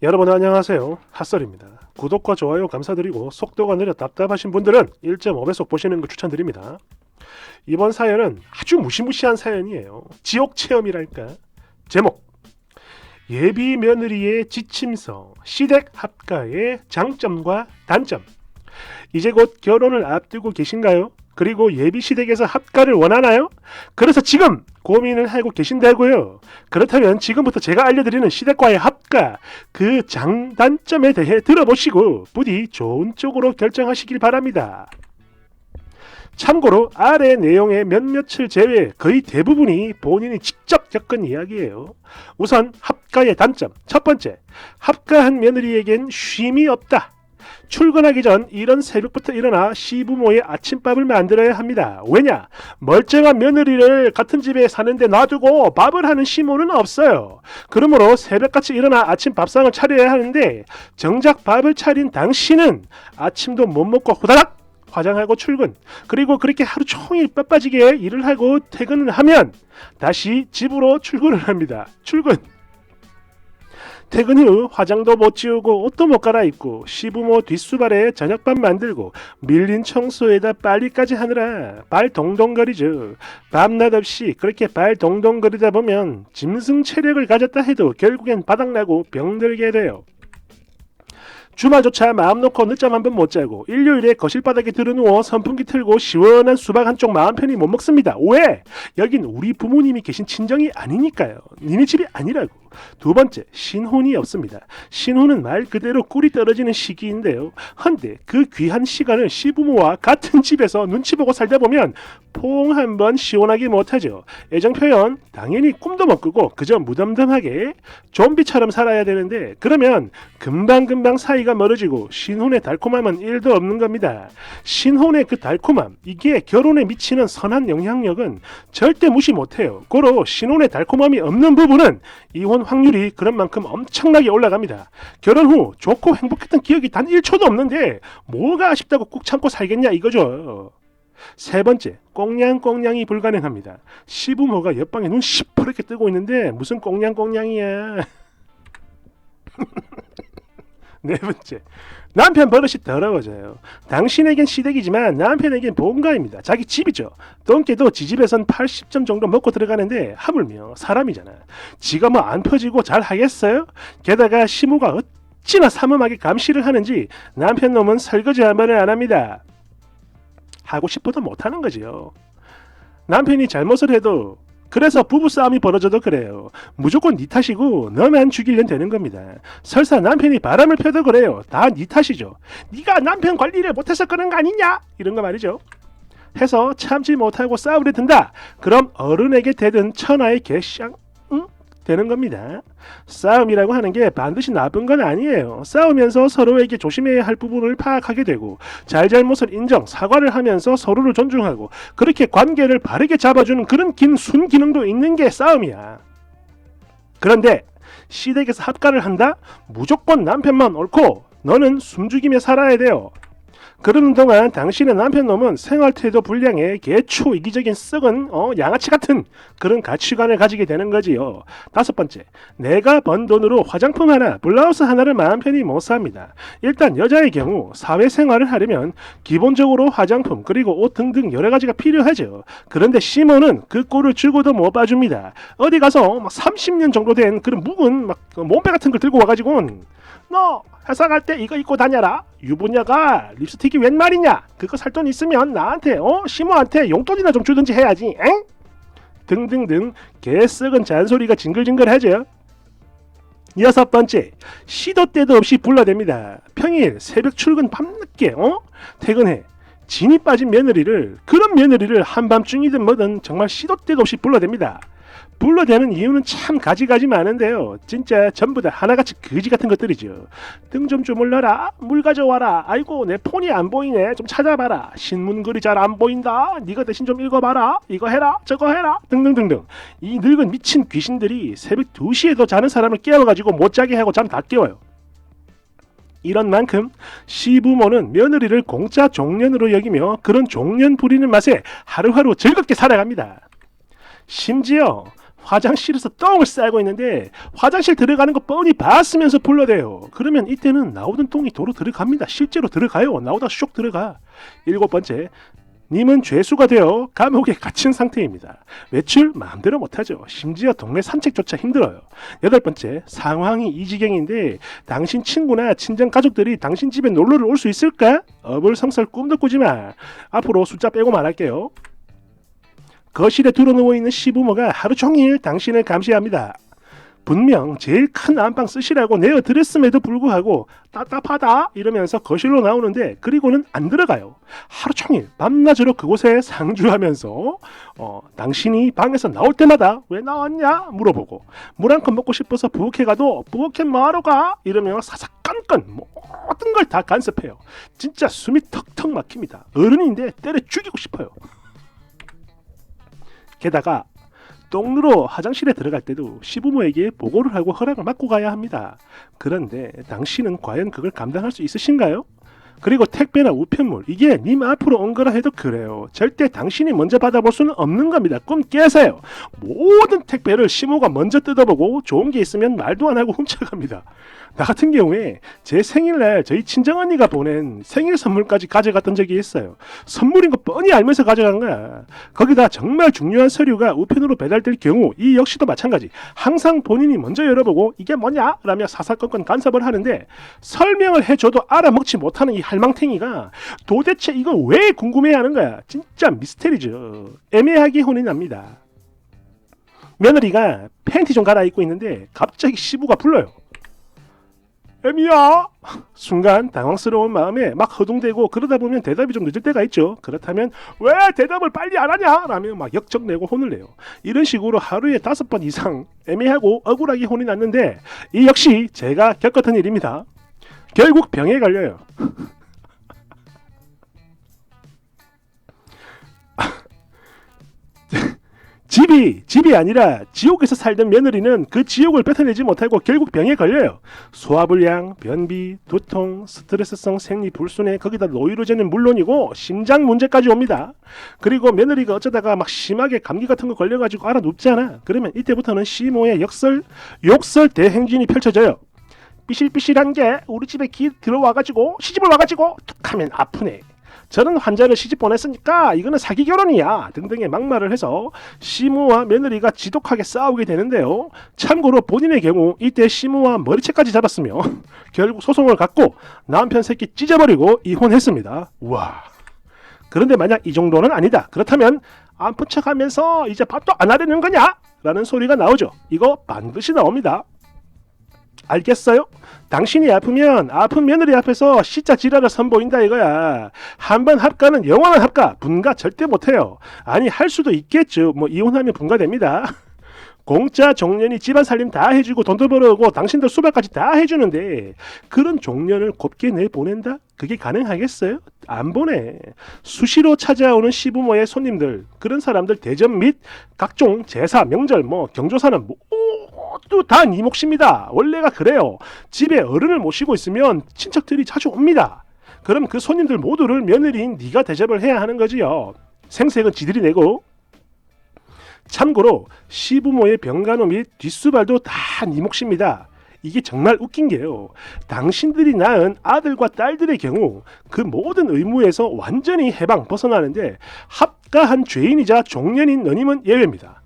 여러분 안녕하세요. 핫설입니다. 구독과 좋아요 감사드리고 속도가 느려 답답하신 분들은 1.5배속 보시는 거 추천드립니다. 이번 사연은 아주 무시무시한 사연이에요. 지옥 체험이랄까. 제목 예비 며느리의 지침서 시댁 합가의 장점과 단점. 이제 곧 결혼을 앞두고 계신가요? 그리고 예비 시댁에서 합가를 원하나요? 그래서 지금 고민을 하고 계신다고요. 그렇다면 지금부터 제가 알려드리는 시댁과의 합가, 그 장단점에 대해 들어보시고 부디 좋은 쪽으로 결정하시길 바랍니다. 참고로 아래 내용의 몇몇을 제외 거의 대부분이 본인이 직접 겪은 이야기예요. 우선 합가의 단점. 첫 번째, 합가한 며느리에겐 쉼이 없다. 출근하기 전 이런 새벽부터 일어나 시부모의 아침밥을 만들어야 합니다. 왜냐? 멀쩡한 며느리를 같은 집에 사는데 놔두고 밥을 하는 시모는 없어요. 그러므로 새벽같이 일어나 아침 밥상을 차려야 하는데 정작 밥을 차린 당신은 아침도 못 먹고 후다닥 화장하고 출근, 그리고 그렇게 하루 종일 뼈빠지게 일을 하고 퇴근을 하면 다시 집으로 출근을 합니다. 출근. 퇴근 후 화장도 못 지우고 옷도 못 갈아입고 시부모 뒷수발에 저녁밥 만들고 밀린 청소에다 빨리까지 하느라 발 동동거리죠. 밤낮 없이 그렇게 발 동동거리다 보면 짐승 체력을 가졌다 해도 결국엔 바닥나고 병들게 돼요. 주말조차 마음 놓고 늦잠 한 번 못 자고 일요일에 거실바닥에 들어누워 선풍기 틀고 시원한 수박 한쪽 마음 편히 못 먹습니다. 왜? 여긴 우리 부모님이 계신 친정이 아니니까요. 니네 집이 아니라고. 두 번째, 신혼이 없습니다. 신혼은 말 그대로 꿀이 떨어지는 시기인데요. 헌데 그 귀한 시간을 시부모와 같은 집에서 눈치 보고 살다 보면 포옹 한번 시원하게 못하죠. 애정 표현 당연히 꿈도 못 꾸고 그저 무덤덤하게 좀비처럼 살아야 되는데 그러면 금방금방 사이가 멀어지고 신혼의 달콤함은 1도 없는 겁니다. 신혼의 그 달콤함, 이게 결혼에 미치는 선한 영향력은 절대 무시 못해요. 고로 신혼의 달콤함이 없는 부분은 이혼 확률이 그런 만큼 엄청나게 올라갑니다. 결혼 후 좋고 행복했던 기억이 단 1초도 없는데 뭐가 아쉽다고 꾹 참고 살겠냐 이거죠. 세 번째, 꽁냥꽁냥이 불가능합니다. 시부모가 옆방에 눈 시퍼렇게 뜨고 있는데 무슨 꽁냥꽁냥이야. 네 번째, 남편 버릇이 더러워져요. 당신에겐 시댁이지만 남편에겐 본가입니다. 자기 집이죠. 똥개도 지집에선 80점 정도 먹고 들어가는데 하물며 사람이잖아. 지가 뭐 안 퍼지고 잘 하겠어요? 게다가 시모가 어찌나 삼엄하게 감시를 하는지 남편 놈은 설거지 한 번을 안 합니다. 하고 싶어도 못하는 거지요. 남편이 잘못을 해도, 그래서 부부싸움이 벌어져도 그래요. 무조건 네 탓이고 너만 죽이려면 되는 겁니다. 설사 남편이 바람을 펴도 그래요. 다 네 탓이죠. 네가 남편 관리를 못해서 그런 거 아니냐? 이런 거 말이죠. 해서 참지 못하고 싸우려 든다. 그럼 어른에게 대든 천하의 개쌍 되는 겁니다. 싸움이라고 하는 게 반드시 나쁜 건 아니에요. 싸우면서 서로에게 조심해야 할 부분을 파악하게 되고 잘잘못을 인정, 사과를 하면서 서로를 존중하고 그렇게 관계를 바르게 잡아주는 그런 순기능도 있는 게 싸움이야. 그런데 시댁에서 합가를 한다? 무조건 남편만 옳고 너는 숨죽이며 살아야 돼요. 그러는 동안 당신의 남편 놈은 생활태도 불량의 개초 이기적인 썩은 양아치 같은 그런 가치관을 가지게 되는 거지요. 다섯 번째, 내가 번 돈으로 화장품 하나, 블라우스 하나를 마음 편히 못 삽니다. 일단 여자의 경우 사회생활을 하려면 기본적으로 화장품 그리고 옷 등등 여러 가지가 필요하죠. 그런데 시모는 그 꼴을 주고도 못 봐줍니다. 어디 가서 막 30년 정도 된 그런 묵은 막 몸빼 같은 걸 들고 와가지고 너 회사 갈 때 이거 입고 다녀라. 유부녀가 립스틱이 웬 말이냐? 그거 살 돈 있으면 나한테 시모한테 용돈이나 좀 주든지 해야지. 엥? 등등등 개썩은 잔소리가 징글징글하죠. 여섯 번째, 시도 때도 없이 불러댑니다. 평일 새벽 출근 밤늦게 퇴근해. 진이 빠진 며느리를, 그런 며느리를 한밤중이든 뭐든 정말 시도 때도 없이 불러댑니다. 불러대는 이유는 참 가지가지 많은데요. 진짜 전부 다 하나같이 거지 같은 것들이죠. 등 좀 주물러라. 물 가져와라. 아이고 내 폰이 안 보이네. 좀 찾아봐라. 신문글이 잘 안 보인다. 네가 대신 좀 읽어봐라. 이거 해라. 저거 해라. 등등등등. 이 늙은 미친 귀신들이 새벽 2시에도 자는 사람을 깨워가지고 못 자게 하고 잠 다 깨워요. 이런 만큼 시부모는 며느리를 공짜 종년으로 여기며 그런 종년 부리는 맛에 하루하루 즐겁게 살아갑니다. 심지어 화장실에서 똥을 싸고 있는데 화장실 들어가는 거 뻔히 봤으면서 불러대요. 그러면 이때는 나오던 똥이 도로 들어갑니다. 실제로 들어가요. 나오다 슉 들어가. 7번째, 님은 죄수가 되어 감옥에 갇힌 상태입니다. 외출 마음대로 못하죠. 심지어 동네 산책조차 힘들어요. 8번째, 상황이 이 지경인데 당신 친구나 친정 가족들이 당신 집에 놀러를 올 수 있을까? 어불성설 꿈도 꾸지 마. 앞으로 숫자 빼고 말할게요. 거실에 드러누워있는 시부모가 하루 종일 당신을 감시합니다. 분명 제일 큰 안방 쓰시라고 내어드렸음에도 불구하고 답답하다 이러면서 거실로 나오는데 그리고는 안 들어가요. 하루 종일 밤낮으로 그곳에 상주하면서 당신이 방에서 나올 때마다 왜 나왔냐 물어보고 물 한 컵 먹고 싶어서 부엌에 가도 부엌에 뭐하러 가? 이러며 사사건건 모든 걸 다 간섭해요. 진짜 숨이 턱턱 막힙니다. 어른인데 때려 죽이고 싶어요. 게다가 똥누로 화장실에 들어갈 때도 시부모에게 보고를 하고 허락을 받고 가야 합니다. 그런데 당신은 과연 그걸 감당할 수 있으신가요? 그리고 택배나 우편물 이게 님 앞으로 온 거라 해도 그래요. 절대 당신이 먼저 받아볼 수는 없는 겁니다. 꿈 깨세요. 모든 택배를 시모가 먼저 뜯어보고 좋은 게 있으면 말도 안 하고 훔쳐갑니다. 나 같은 경우에 제 생일날 저희 친정언니가 보낸 생일 선물까지 가져갔던 적이 있어요. 선물인 거 뻔히 알면서 가져간 거야. 거기다 정말 중요한 서류가 우편으로 배달될 경우 이 역시도 마찬가지. 항상 본인이 먼저 열어보고 이게 뭐냐? 라며 사사건건 간섭을 하는데 설명을 해줘도 알아먹지 못하는 이 할망탱이가 도대체 이걸 왜 궁금해하는 거야. 진짜 미스테리죠. 애매하게 혼이 납니다. 며느리가 팬티 좀 갈아입고 있는데 갑자기 시부가 불러요. 애미야! 순간 당황스러운 마음에 막 허둥대고 그러다 보면 대답이 좀 늦을 때가 있죠. 그렇다면 왜 대답을 빨리 안 하냐? 라며 막 역적내고 혼을 내요. 이런 식으로 하루에 5번 이상 애매하고 억울하게 혼이 났는데 이 역시 제가 겪었던 일입니다. 결국 병에 걸려요. 집이 아니라 지옥에서 살던 며느리는 그 지옥을 뱉어내지 못하고 결국 병에 걸려요. 소화불량, 변비, 두통, 스트레스성 생리불순에 거기다 노이로제는 물론이고 심장 문제까지 옵니다. 그리고 며느리가 어쩌다가 막 심하게 감기 같은 거 걸려가지고 알아 눕잖아. 그러면 이때부터는 시모의 욕설 대행진이 펼쳐져요. 삐실삐실한 게 우리 집에 들어와가지고 시집을 와가지고 툭하면 아프네. 저는 환자를 시집 보냈으니까 이거는 사기 결혼이야 등등의 막말을 해서 시모와 며느리가 지독하게 싸우게 되는데요. 참고로 본인의 경우 이때 시모와 머리채까지 잡았으며 결국 소송을 갖고 남편 새끼 찢어버리고 이혼했습니다. 우와. 그런데 만약 이 정도는 아니다. 그렇다면 아픈 척하면서 이제 밥도 안 하려는 거냐? 라는 소리가 나오죠. 이거 반드시 나옵니다. 알겠어요? 당신이 아프면 아픈 며느리 앞에서 시자 지랄을 선보인다 이거야. 한번 합가는 영원한 합가, 분가 절대 못해요. 아니 할 수도 있겠죠. 뭐 이혼하면 분가됩니다. 공짜 종년이 집안 살림 다 해주고 돈도 벌어오고 당신들 수박까지 다 해주는데 그런 종년을 곱게 내보낸다? 그게 가능하겠어요? 안 보내. 수시로 찾아오는 시부모의 손님들, 그런 사람들 대접 및 각종 제사, 명절, 경조사는 모두 다 네 몫입니다. 원래가 그래요. 집에 어른을 모시고 있으면 친척들이 자주 옵니다. 그럼 그 손님들 모두를 며느리인 네가 대접을 해야 하는 거지요. 생색은 지들이 내고. 참고로 시부모의 병간호 및 뒷수발도 다 네 몫입니다. 이게 정말 웃긴 게요. 당신들이 낳은 아들과 딸들의 경우 그 모든 의무에서 완전히 해방 벗어나는데 합가한 죄인이자 종년인 너님은 예외입니다.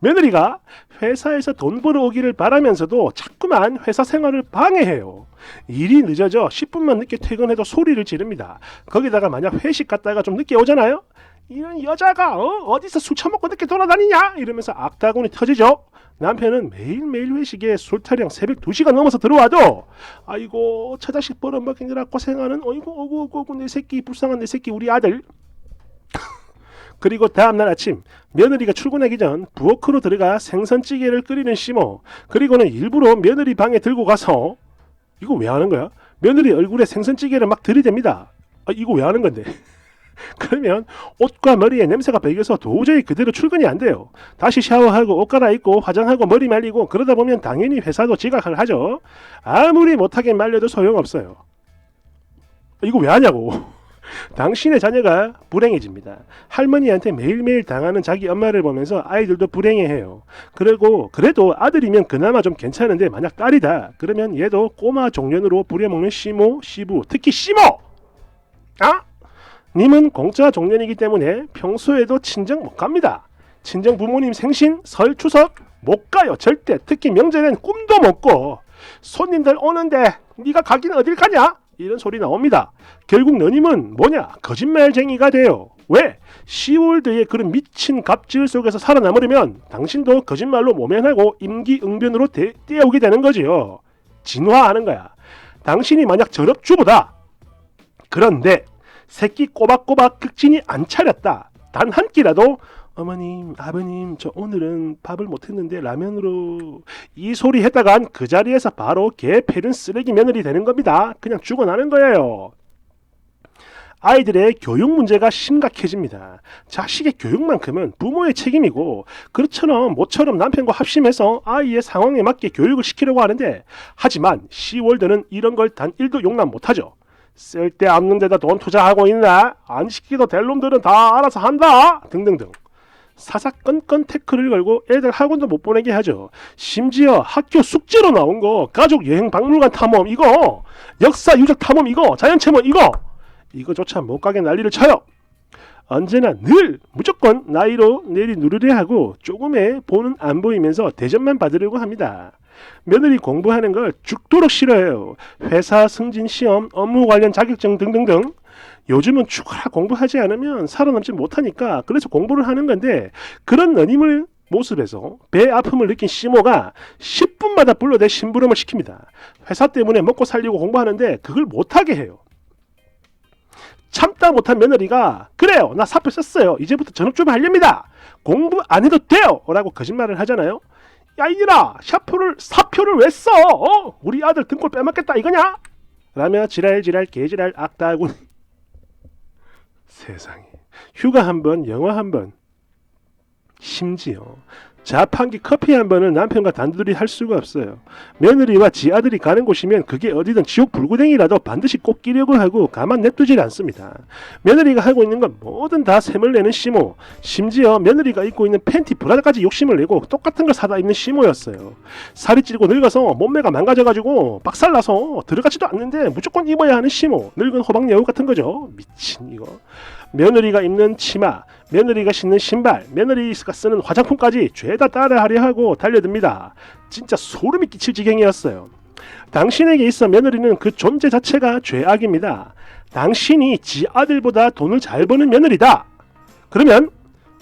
며느리가 회사에서 돈 벌어오기를 바라면서도 자꾸만 회사 생활을 방해해요. 일이 늦어져 10분만 늦게 퇴근해도 소리를 지릅니다. 거기다가 만약 회식 갔다가 좀 늦게 오잖아요. 이런 여자가 어디서 술 처먹고 늦게 돌아다니냐 이러면서 악다군이 터지죠. 남편은 매일매일 회식에 술 타령 새벽 2시가 넘어서 들어와도 아이고 처자식 벌어먹이느라 고생하는 어이구 내 새끼 불쌍한 내 새끼 우리 아들. 그리고 다음날 아침 며느리가 출근하기 전 부엌으로 들어가 생선찌개를 끓이는 시모. 그리고는 일부러 며느리 방에 들고 가서 이거 왜 하는 거야? 며느리 얼굴에 생선찌개를 막 들이댑니다. 이거 왜 하는 건데? 그러면 옷과 머리에 냄새가 배겨서 도저히 그대로 출근이 안 돼요. 다시 샤워하고 옷 갈아입고 화장하고 머리 말리고 그러다 보면 당연히 회사도 지각을 하죠. 아무리 못하게 말려도 소용없어요. 이거 왜 하냐고. 당신의 자녀가 불행해집니다. 할머니한테 매일매일 당하는 자기 엄마를 보면서 아이들도 불행해해요. 그래도 아들이면 그나마 좀 괜찮은데 만약 딸이다 그러면 얘도 꼬마 종년으로 부려먹는 시모, 시부, 특히 시모! 아? 님은 공짜 종년이기 때문에 평소에도 친정 못 갑니다. 친정 부모님 생신, 설, 추석 못 가요. 절대. 특히 명절엔 꿈도 못 꿔. 손님들 오는데 네가 가긴 어딜 가냐? 이런 소리 나옵니다. 결국 너님은 뭐냐? 거짓말쟁이가 돼요. 왜? 시월드의 그런 미친 갑질 속에서 살아남으려면 당신도 거짓말로 모면하고 임기응변으로 떼어오게 되는 거지요. 진화하는 거야. 당신이 만약 전업주부다. 그런데 새끼 꼬박꼬박 극진이 안 차렸다. 단 한 끼라도 어머님, 아버님, 저 오늘은 밥을 못했는데 라면으로 이 소리 했다간 그 자리에서 바로 개 패는 쓰레기 며느리 되는 겁니다. 그냥 죽어나는 거예요. 아이들의 교육 문제가 심각해집니다. 자식의 교육만큼은 부모의 책임이고 그렇처럼 모처럼 남편과 합심해서 아이의 상황에 맞게 교육을 시키려고 하는데 하지만 시월드는 이런 걸 단 1도 용납 못하죠. 쓸데없는 데다 돈 투자하고 있나? 안 시키도 될 놈들은 다 알아서 한다. 등등등. 사사건건 태클을 걸고 애들 학원도 못 보내게 하죠. 심지어 학교 숙제로 나온 거 가족 여행 박물관 탐험 이거 역사 유적 탐험 이거 자연체험 이거조차 못 가게 난리를 쳐요. 언제나 늘 무조건 나이로 내리 누르려 하고 조금의 보는 안 보이면서 대접만 받으려고 합니다. 며느리 공부하는 걸 죽도록 싫어해요. 회사 승진 시험, 업무 관련 자격증 등등등. 요즘은 죽어라 공부하지 않으면 살아남지 못하니까 그래서 공부를 하는 건데 그런 너님을 모습에서 배 아픔을 느낀 시모가 10분마다 불러대 심부름을 시킵니다. 회사 때문에 먹고 살려고 공부하는데 그걸 못하게 해요. 참다 못한 며느리가 그래요 나 사표 썼어요 이제부터 전업 좀 하렵니다 공부 안 해도 돼요 라고 거짓말을 하잖아요. 야 이년아 사표를 왜 써? 우리 아들 등골 빼먹겠다 이거냐? 라며 지랄 개지랄 악다군. 세상에 휴가 한 번 영화 한 번 심지어 자판기 커피 한 번은 남편과 단둘이 할 수가 없어요. 며느리와 지 아들이 가는 곳이면 그게 어디든 지옥 불구덩이라도 반드시 꼭 끼려고 하고 가만 냅두질 않습니다. 며느리가 하고 있는 건 뭐든 다 샘을 내는 시모. 심지어 며느리가 입고 있는 팬티 브라자까지 욕심을 내고 똑같은 걸 사다 입는 시모였어요. 살이 찌고 늙어서 몸매가 망가져가지고 박살나서 들어가지도 않는데 무조건 입어야 하는 시모. 늙은 호박 여우 같은 거죠. 미친 이거. 며느리가 입는 치마, 며느리가 신는 신발, 며느리가 쓰는 화장품까지 죄다 따라하려 하고 달려듭니다. 진짜 소름이 끼칠 지경이었어요. 당신에게 있어 며느리는 그 존재 자체가 죄악입니다. 당신이 지 아들보다 돈을 잘 버는 며느리다. 그러면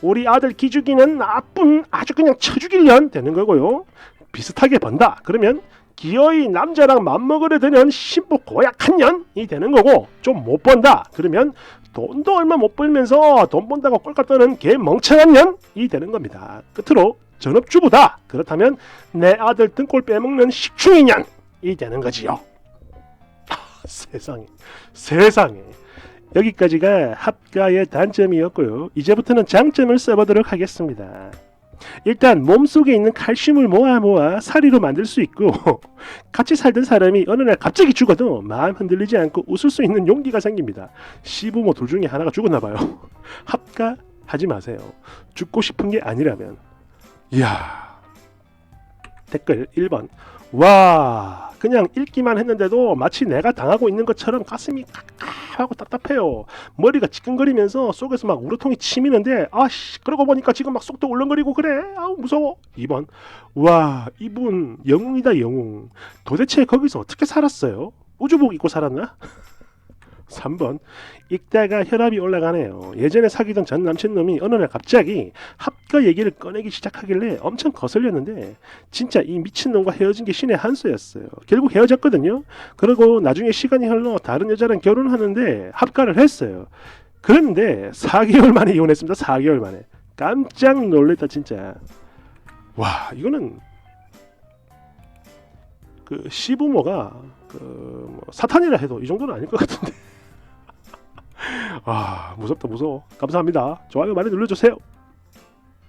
우리 아들 기죽이는 나쁜 아주 그냥 쳐죽일년 되는 거고요. 비슷하게 번다. 그러면 기어이 남자랑 맘먹으려 드는 신부 고약한 년이 되는 거고 좀 못 번다. 그러면 돈도 얼마 못 벌면서 돈 번다고 꼴깍 떠는 개 멍청한 년이 되는 겁니다. 끝으로 전업주부다. 그렇다면 내 아들 등골 빼먹는 식충이 년이 되는 거지요. 세상에 여기까지가 합가의 단점이었고요. 이제부터는 장점을 써보도록 하겠습니다. 일단 몸속에 있는 칼슘을 모아 사리로 만들 수 있고 같이 살던 사람이 어느 날 갑자기 죽어도 마음 흔들리지 않고 웃을 수 있는 용기가 생깁니다. 시부모 둘 중에 하나가 죽었나봐요. 합가하지 마세요. 죽고 싶은 게 아니라면. 이야. 댓글 1번. 와 그냥 읽기만 했는데도 마치 내가 당하고 있는 것처럼 가슴이 칵칵하고 답답해요. 머리가 지끈거리면서 속에서 막 우라통이 치미는데 아씨 그러고 보니까 지금 막 속도 울렁거리고 그래. 아우 무서워. 2번. 와 이분 영웅이다 영웅. 도대체 거기서 어떻게 살았어요? 우주복 입고 살았나? 3번. 읽다가 혈압이 올라가네요. 예전에 사귀던 전 남친놈이 어느 날 갑자기 합가 얘기를 꺼내기 시작하길래 엄청 거슬렸는데 진짜 이 미친놈과 헤어진 게 신의 한 수였어요. 결국 헤어졌거든요. 그리고 나중에 시간이 흘러 다른 여자랑 결혼하는데 합가를 했어요. 그런데 4개월 만에 이혼했습니다. 4개월 만에. 깜짝 놀랐다 진짜. 와 이거는 그 시부모가 뭐 사탄이라 해도 이 정도는 아닐 것 같은데. 아 무섭다 무서워. 감사합니다. 좋아요 많이 눌러주세요.